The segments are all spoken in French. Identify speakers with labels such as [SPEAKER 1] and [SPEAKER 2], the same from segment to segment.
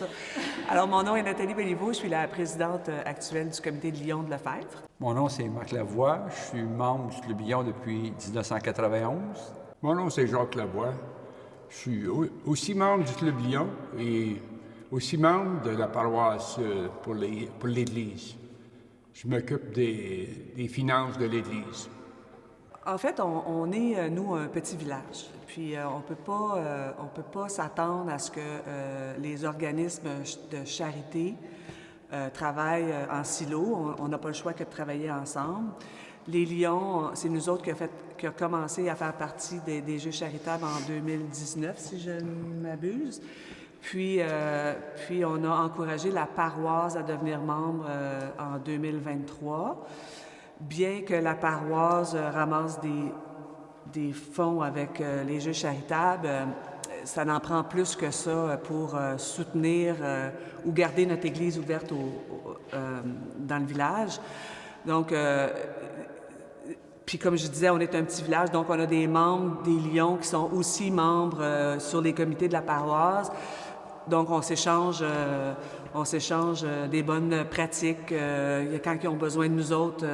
[SPEAKER 1] ça. Alors, mon nom est Nathalie Béliveau, je suis la présidente actuelle du comité de Lyon de Lefebvre.
[SPEAKER 2] Mon nom, c'est Marc Lavoie. Je suis membre du Club Lyon depuis 1991.
[SPEAKER 3] Mon nom, c'est Jacques Lavoie. Je suis aussi membre du Club Lyon et aussi membre de la paroisse pour l'Église. Je m'occupe des finances de l'Église.
[SPEAKER 1] En fait, on est, nous, un petit village. Puis, on peut pas s'attendre à ce que les organismes de charité travaillent en silo. On n'a pas le choix que de travailler ensemble. Les Lions, c'est nous autres qui a commencé à faire partie des Jeux charitables en 2019, si je ne m'abuse. Puis, on a encouragé la paroisse à devenir membre en 2023. Bien que la paroisse ramasse des fonds avec les Jeux charitables, ça n'en prend plus que ça pour soutenir ou garder notre église ouverte dans le village. Donc, puis comme je disais, on est un petit village, donc on a des membres des Lions qui sont aussi membres sur les comités de la paroisse. Donc, on s'échange des bonnes pratiques. Quand ils ont besoin de nous autres,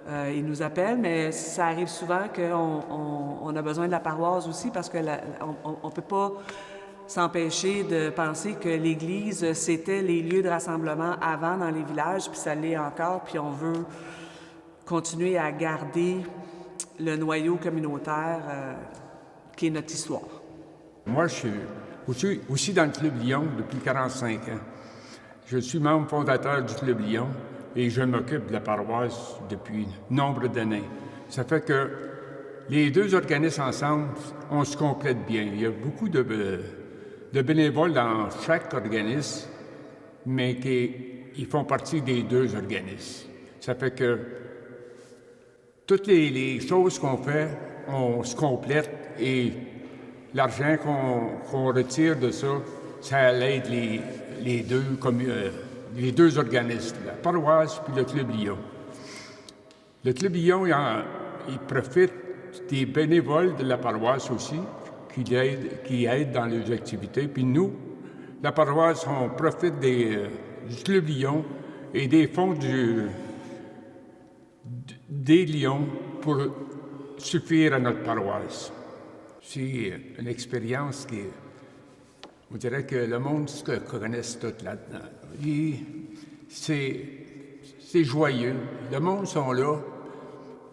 [SPEAKER 1] ils nous appellent, mais ça arrive souvent qu'on a besoin de la paroisse aussi parce que on peut pas s'empêcher de penser que l'Église, c'était les lieux de rassemblement avant dans les villages, puis ça l'est encore, puis on veut continuer à garder le noyau communautaire qui est notre histoire.
[SPEAKER 3] Moi, je suis aussi dans le Club Lyon depuis 45 ans. Je suis membre fondateur du Club Lyon et je m'occupe de la paroisse depuis nombre d'années. Ça fait que les deux organismes ensemble, on se complète bien. Il y a beaucoup de bénévoles dans chaque organisme, mais qui font partie des deux organismes. Ça fait que toutes les choses qu'on fait, on se complète et l'argent qu'on retire de ça, ça aide les deux organismes, la paroisse puis le Club Lyon. Le Club Lyon, il profite des bénévoles de la paroisse aussi, qui aident dans les activités. Puis nous, la paroisse, on profite du Club Lyon et des fonds des Lions pour suffire à notre paroisse. C'est une expérience on dirait que le monde se connaisse tout là-dedans. C'est joyeux. Le monde sont là.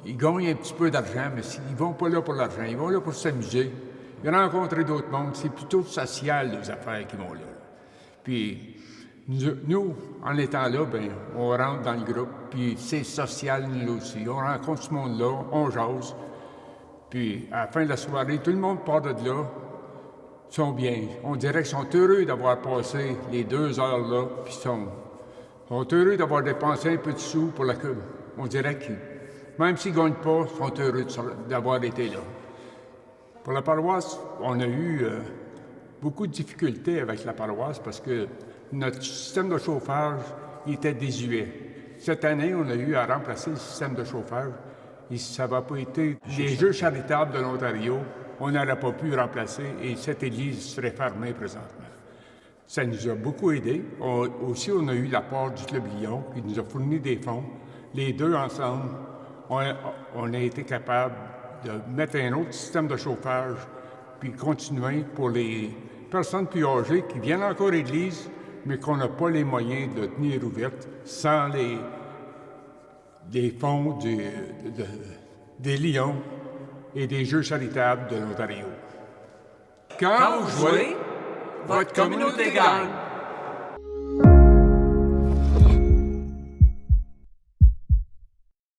[SPEAKER 3] Ils gagnent un petit peu d'argent, mais ils vont pas là pour l'argent. Ils vont là pour s'amuser. Ils rencontrent d'autres mondes. C'est plutôt social, les affaires qui vont là. Puis, nous, en étant là, on rentre dans le groupe. Puis, c'est social, nous aussi. On rencontre ce monde-là, on jase. Puis, à la fin de la soirée, tout le monde part de là. Ils sont bien. On dirait qu'ils sont heureux d'avoir passé les 2 heures là, puis ils sont heureux d'avoir dépensé un peu de sous pour la queue. On dirait que, même s'ils ne gagnent pas, ils sont heureux d'avoir été là. Pour la paroisse, on a eu beaucoup de difficultés avec la paroisse parce que notre système de chauffage était désuet. Cette année, on a eu à remplacer le système de chauffage et ça n'a pas été les Jeux charitables de l'Ontario. On n'aurait pas pu remplacer et cette église serait fermée présentement. Ça nous a beaucoup aidés. Aussi, on a eu l'apport du Club Lyon qui nous a fourni des fonds. Les deux ensemble, on a été capable de mettre un autre système de chauffage puis continuer pour les personnes plus âgées qui viennent encore à l'église, mais qu'on n'a pas les moyens de tenir ouverte sans les fonds des Lions et des Jeux charitables de l'Ontario.
[SPEAKER 1] Quand vous jouez, votre communauté gagne.